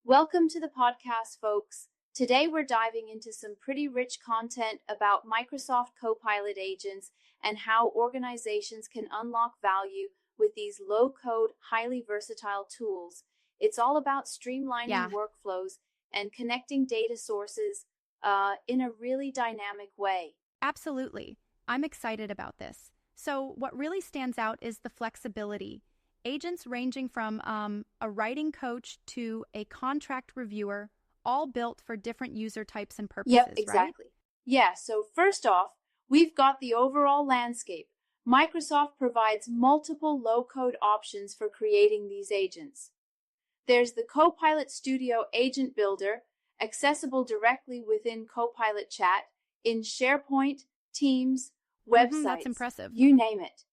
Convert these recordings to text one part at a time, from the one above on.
Welcome to the podcast, folks. Today we're diving into some pretty rich content about Microsoft Copilot agents and how organizations can unlock value with these low-code, highly versatile tools. It's all about streamlining Yeah, workflows and connecting data sources in a really dynamic way. absolutely. I'm excited about this. So, what really stands out is the flexibility. Agents ranging from a writing coach to a contract reviewer, all built for different user types and Yep, purposes, right? exactly. Yeah, so first off, we've got the overall landscape. Microsoft provides multiple low-code options for creating these agents. There's the Copilot Studio Agent Builder, accessible directly within Copilot Chat, in SharePoint, Teams, That's websites, impressive. you name it.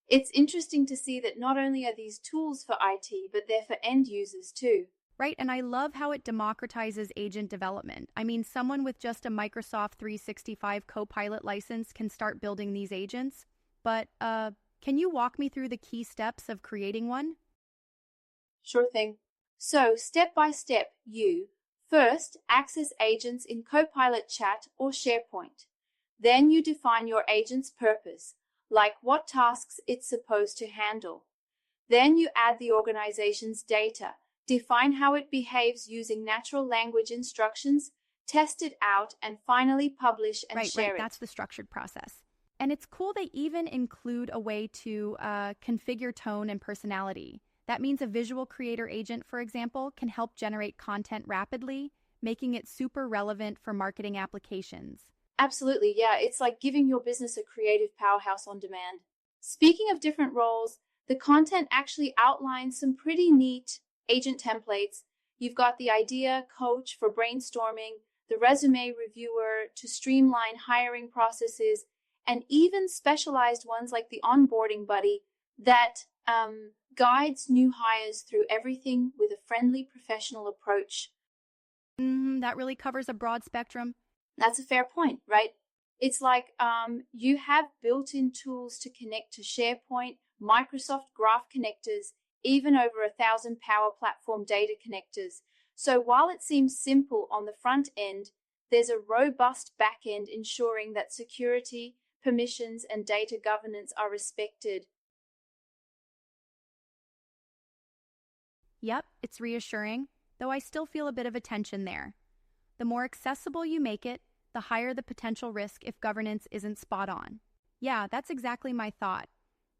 It's interesting to see that not only are these tools for IT, but they're for end users too. Right, and I love how it democratizes agent development. I mean, someone with just a Microsoft 365 Copilot license can start building these agents, but can you walk me through the key steps of creating one? Sure thing. So, step by step, you first access agents in Copilot Chat or SharePoint. Then you define your agent's purpose, like what tasks it's supposed to handle. Then you add the organization's data, define how it behaves using natural language instructions, test it out, and finally publish and Right, share it. that's the structured process. And it's cool they even include a way to configure tone and personality. That means a visual creator agent, for example, can help generate content rapidly, making it super relevant for marketing applications. Absolutely, yeah. It's like giving your business a creative powerhouse on demand. Speaking of different roles, the content actually outlines some pretty neat agent templates. You've got the idea coach for brainstorming, the resume reviewer to streamline hiring processes, and even specialized ones like the onboarding buddy that guides new hires through everything with a friendly professional approach. That really covers a broad spectrum. That's a fair point, right? It's like you have built-in tools to connect to SharePoint, Microsoft Graph connectors, even over 1,000 Power Platform data connectors. So while it seems simple on the front end, there's a robust back end ensuring that security, permissions, and data governance are respected. Yep, it's reassuring, though I still feel a bit of a tension there. The more accessible you make it, the higher the potential risk if governance isn't spot on. Yeah, that's exactly my thought.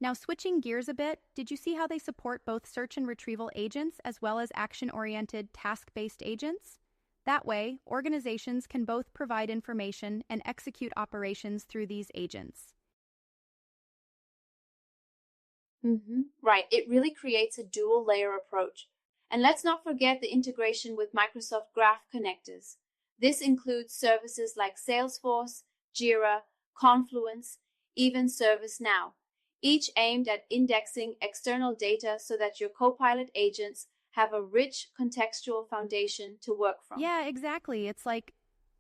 Now, switching gears a bit, did you see how they support both search and retrieval agents as well as action oriented, task based agents? That way, organizations can both provide information and execute operations through these agents. Right, it really creates a dual layer approach. And let's not forget the integration with Microsoft Graph connectors. This includes services like Salesforce, Jira, Confluence, even ServiceNow, each aimed at indexing external data so that your Copilot agents have a rich contextual foundation to work from. Yeah, exactly. It's like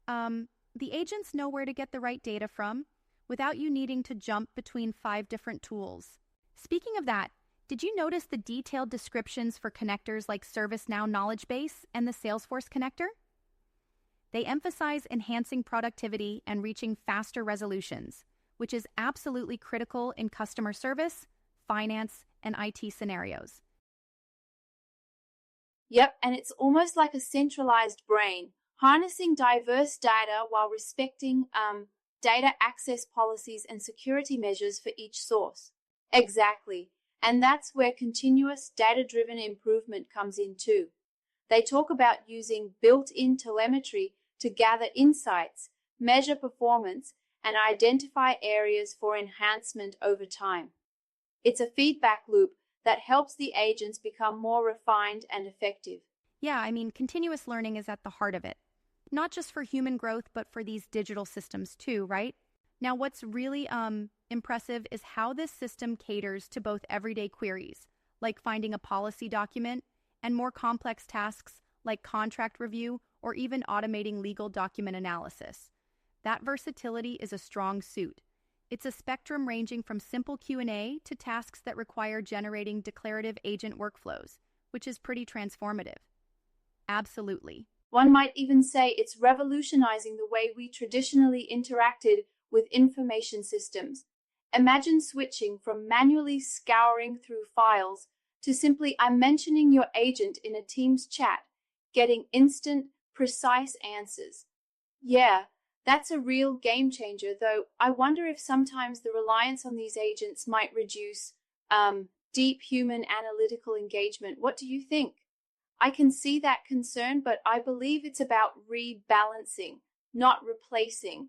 the agents know where to get the right data from without you needing to jump between 5 different tools. Speaking of that, did you notice the detailed descriptions for connectors like ServiceNow Knowledge Base and the Salesforce connector? They emphasize enhancing productivity and reaching faster resolutions, which is absolutely critical in customer service, finance, and IT scenarios. Yep, and it's almost like a centralized brain, harnessing diverse data while respecting data access policies and security measures for each source. Exactly. And that's where continuous data-driven improvement comes in too. They talk about using built-in telemetry to gather insights, measure performance, and identify areas for enhancement over time. It's a feedback loop that helps the agents become more refined and effective. Yeah, I mean, continuous learning is at the heart of it. Not just for human growth, but for these digital systems too, right? Now, what's really impressive is how this system caters to both everyday queries, like finding a policy document, and more complex tasks like contract review or even automating legal document analysis. That versatility is a strong suit. It's a spectrum ranging from simple Q&A to tasks that require generating declarative agent workflows, which is pretty transformative. Absolutely. One might even say it's revolutionizing the way we traditionally interacted with information systems. Imagine switching from manually scouring through files to simply I'm mentioning your agent in a Teams chat, getting instant, precise answers. Yeah, that's a real game changer, though I wonder if sometimes the reliance on these agents might reduce deep human analytical engagement. What do you think? I can see that concern, but I believe it's about rebalancing, not replacing,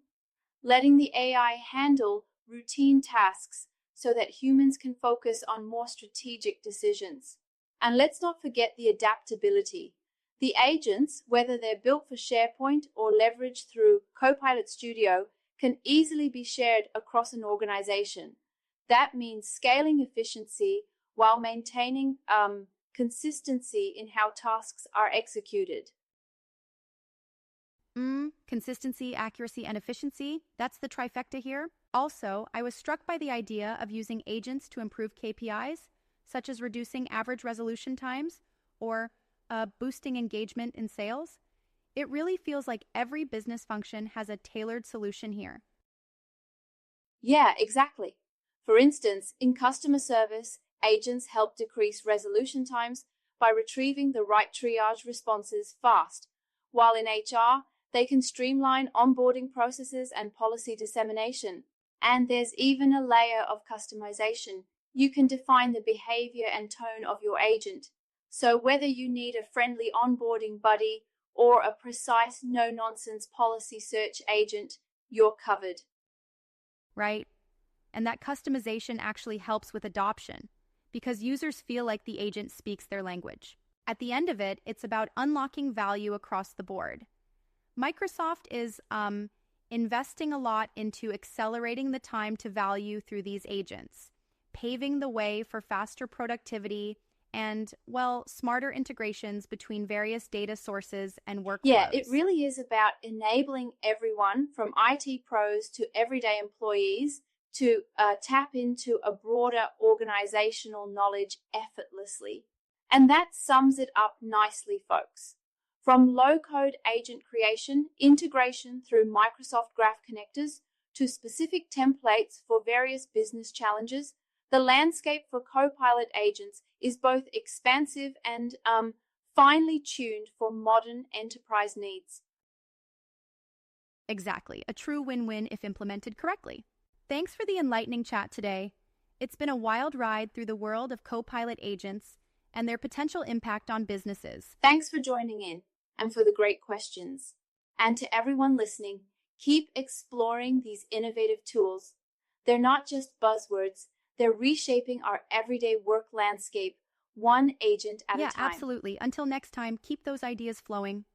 letting the AI handle routine tasks so that humans can focus on more strategic decisions. And let's not forget the adaptability. The agents, whether they're built for SharePoint or leveraged through Copilot Studio, can easily be shared across an organization. That means scaling efficiency while maintaining consistency in how tasks are executed. Consistency, accuracy, and efficiency. That's the trifecta here. Also, I was struck by the idea of using agents to improve KPIs, such as reducing average resolution times or boosting engagement in sales. It really feels like every business function has a tailored solution here. Yeah, exactly. For instance, in customer service, agents help decrease resolution times by retrieving the right triage responses fast, while in HR, they can streamline onboarding processes and policy dissemination. And there's even a layer of customization. You can define the behavior and tone of your agent. So whether you need a friendly onboarding buddy or a precise no-nonsense policy search agent, you're covered. Right? And that customization actually helps with adoption because users feel like the agent speaks their language. At the end of it, it's about unlocking value across the board. Microsoft is investing a lot into accelerating the time to value through these agents, paving the way for faster productivity and, well, smarter integrations between various data sources and workflows. Yeah, it really is about enabling everyone from IT pros to everyday employees to tap into a broader organizational knowledge effortlessly. And that sums it up nicely, folks. From low-code agent creation, integration through Microsoft Graph connectors, to specific templates for various business challenges, the landscape for Copilot agents is both expansive and finely tuned for modern enterprise needs. Exactly. A true win-win if implemented correctly. Thanks for the enlightening chat today. It's been a wild ride through the world of Copilot agents and their potential impact on businesses. Thanks for joining in and for the great questions. And to everyone listening, keep exploring these innovative tools. They're not just buzzwords, they're reshaping our everyday work landscape, one agent at a time. Yeah, absolutely. Until next time, keep those ideas flowing.